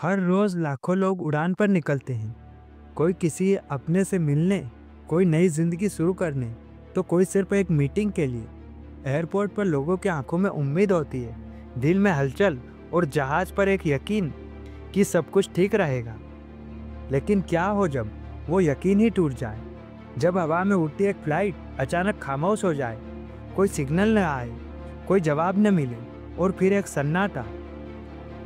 हर रोज लाखों लोग उड़ान पर निकलते हैं। कोई किसी अपने से मिलने, कोई नई जिंदगी शुरू करने, तो कोई सिर्फ एक मीटिंग के लिए। एयरपोर्ट पर लोगों की आंखों में उम्मीद होती है, दिल में हलचल और जहाज पर एक यकीन कि सब कुछ ठीक रहेगा। लेकिन क्या हो जब वो यकीन ही टूट जाए, जब हवा में उड़ती एक फ्लाइट अचानक खामोश हो जाए, कोई सिग्नल न आए, कोई जवाब न मिले और फिर एक सन्नाटा,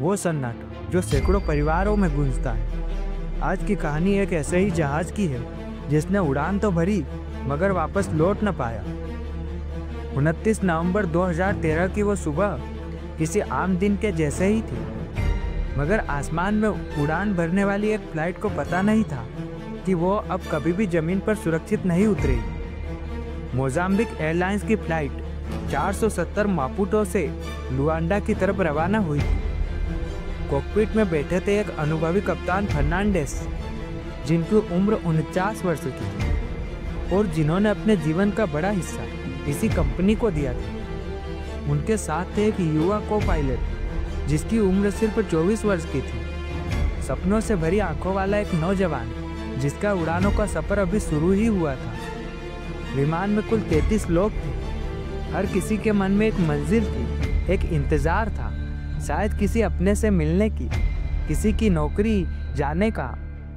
वो सन्नाटा जो सैकड़ों परिवारों में गूंजता है। आज की कहानी एक ऐसे ही जहाज की है जिसने उड़ान तो भरी मगर वापस लौट न पाया। 29 नवंबर 2013 की वो सुबह किसी आम दिन के जैसे ही थी, मगर आसमान में उड़ान भरने वाली एक फ्लाइट को पता नहीं था कि वो अब कभी भी जमीन पर सुरक्षित नहीं उतरेगी। मोजाम्बिक एयरलाइंस की फ्लाइट 470 मापुटो से लुआंडा की तरफ रवाना हुई थी। कॉकपिट में बैठे थे एक अनुभवी कप्तान फर्नांडेस, जिनकी उम्र 49 वर्ष की थी और जिन्होंने अपने जीवन का बड़ा हिस्सा इसी कंपनी को दिया था। उनके साथ थे एक युवा को पायलट, जिसकी उम्र सिर्फ 24 वर्ष की थी। सपनों से भरी आंखों वाला एक नौजवान, जिसका उड़ानों का सफर अभी शुरू ही हुआ था। विमान में कुल 33 लोग थे। हर किसी के मन में एक मंजिल थी, एक इंतजार था, शायद किसी अपने से मिलने की, किसी की नौकरी जाने का,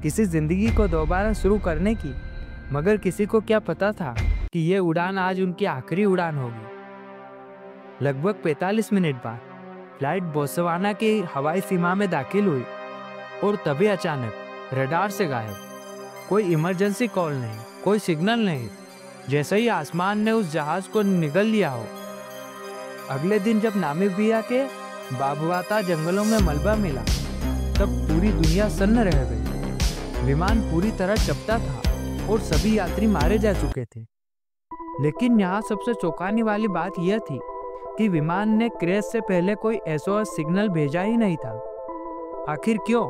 किसी जिंदगी को दोबारा शुरू करने की। मगर किसी को क्या पता था कि ये उड़ान आज उनकी आखिरी उड़ान होगी। लगभग 45 मिनट बाद फ्लाइट बोत्सवाना की हवाई सीमा में दाखिल हुई और तभी अचानक रडार से गायब। कोई इमरजेंसी कॉल नहीं, कोई सिग्नल नहीं, जैसे ही आसमान ने उस जहाज को निगल लिया हो। अगले दिन जब नामीबिया के बाबुआता जंगलों में मलबा मिला, तब पूरी दुनिया सन्न रह गई। विमान पूरी तरह चपटा था और सभी यात्री मारे जा चुके थे। लेकिन यहाँ सबसे चौंकाने वाली बात यह थी कि विमान ने क्रैश से पहले कोई एसओएस सिग्नल भेजा ही नहीं था। आखिर क्यों?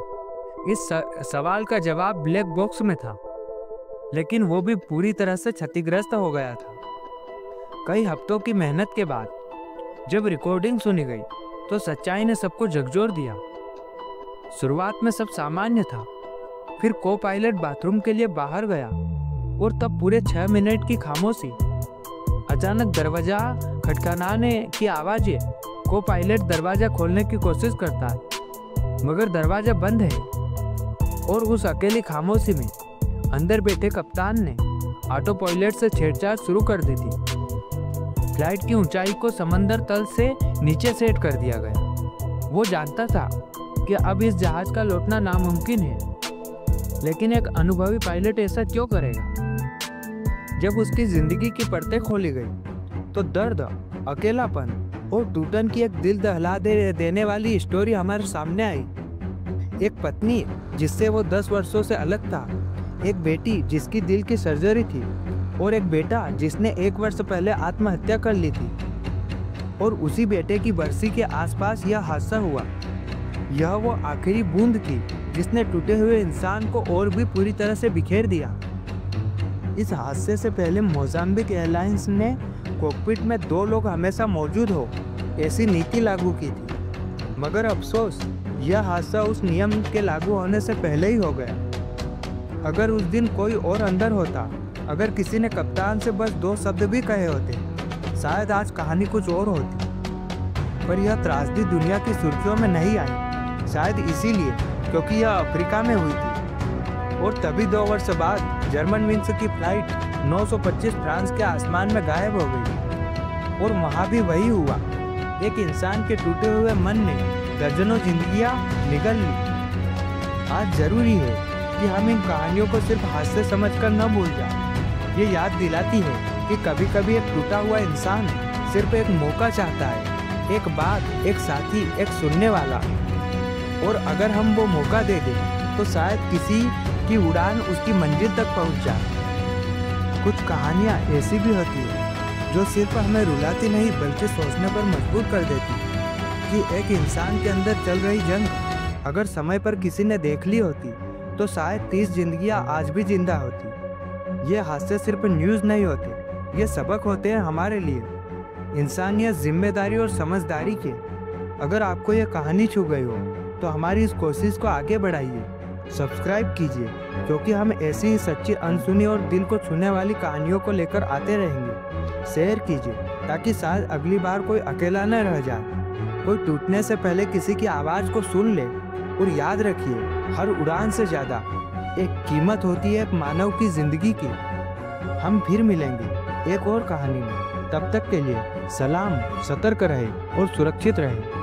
इस सवाल का जवाब ब्लैक बॉक्स में था, लेकिन वो भी पूरी तरह से क्षतिग्रस्त हो गया था। कई हफ्तों की मेहनत के बाद जब रिकॉर्डिंग सुनी गई, तो सच्चाई ने सबको झकझोर दिया। शुरुआत में सब सामान्य था, फिर को पायलट बाथरूम के लिए बाहर गया और तब पूरे 6 मिनट की खामोशी। अचानक दरवाजा खटखटाने की आवाज़। को पायलट दरवाजा खोलने की कोशिश करता है, मगर दरवाजा बंद है। और उस अकेली खामोशी में अंदर बैठे कप्तान ने ऑटो पायलट से छेड़छाड़ शुरू कर दी थी। फ्लाइट की ऊंचाई को समंदर तल से नीचे सेट कर दिया गया। वो जानता था कि अब इस जहाज का लौटना नामुमकिन है, लेकिन एक अनुभवी पायलट ऐसा क्यों करेगा? जब उसकी जिंदगी की परतें खोली गई, तो दर्द, अकेलापन और टूटन की एक दिल दहला देने वाली स्टोरी हमारे सामने आई। एक पत्नी जिससे वो 10 वर्षों से अलग था, एक बेटी जिसकी दिल की सर्जरी थी और एक बेटा जिसने 1 वर्ष पहले आत्महत्या कर ली थी। और उसी बेटे की बरसी के आसपास यह हादसा हुआ। यह वो आखिरी बूंद थी जिसने टूटे हुए इंसान को और भी पूरी तरह से बिखेर दिया। इस हादसे से पहले मोजाम्बिक एयरलाइंस ने कॉकपिट में 2 लोग हमेशा मौजूद हो ऐसी नीति लागू की थी। मगर अफसोस, यह हादसा उस नियम के लागू होने से पहले ही हो गया। अगर उस दिन कोई और अंदर होता, अगर किसी ने कप्तान से बस 2 शब्द भी कहे होते, शायद आज कहानी कुछ और होती। पर यह त्रासदी दुनिया की सुर्खियों में नहीं आई, शायद इसीलिए क्योंकि यह अफ्रीका में हुई थी। और तभी 2 वर्ष बाद जर्मन विंग्स की फ्लाइट 925 फ्रांस के आसमान में गायब हो गई। और वहाँ भी वही हुआ, एक इंसान के टूटे हुए मन ने दर्जनों जिंदगियाँ निगल ली। आज जरूरी है कि हम इन कहानियों को सिर्फ हास्य समझकर न भूल जाएं। ये याद दिलाती है कि कभी कभी एक टूटा हुआ इंसान सिर्फ एक मौका चाहता है, एक बात, एक साथी, एक सुनने वाला। और अगर हम वो मौका दे दें, तो शायद किसी की उड़ान उसकी मंजिल तक पहुंच जाए। कुछ कहानियाँ ऐसी भी होती हैं जो सिर्फ हमें रुलाती नहीं बल्कि सोचने पर मजबूर कर देती कि एक इंसान के अंदर चल रही जंग अगर समय पर किसी ने देख ली होती, तो शायद 30 जिंदगियाँ आज भी जिंदा होती। ये हादसे सिर्फ न्यूज़ नहीं होते, ये सबक होते हैं हमारे लिए, इंसानियत, जिम्मेदारी और समझदारी के। अगर आपको ये कहानी छू गई हो, तो हमारी इस कोशिश को आगे बढ़ाइए, सब्सक्राइब कीजिए, क्योंकि हम ऐसी ही सच्ची, अनसुनी और दिल को छूने वाली कहानियों को लेकर आते रहेंगे। शेयर कीजिए ताकि शायद अगली बार कोई अकेला न रह जाए, कोई टूटने से पहले किसी की आवाज़ को सुन ले। और याद रखिए, हर उड़ान से ज़्यादा एक कीमत होती है एक मानव की ज़िंदगी की। हम फिर मिलेंगे एक और कहानी में। तब तक के लिए सलाम, सतर्क रहें और सुरक्षित रहें।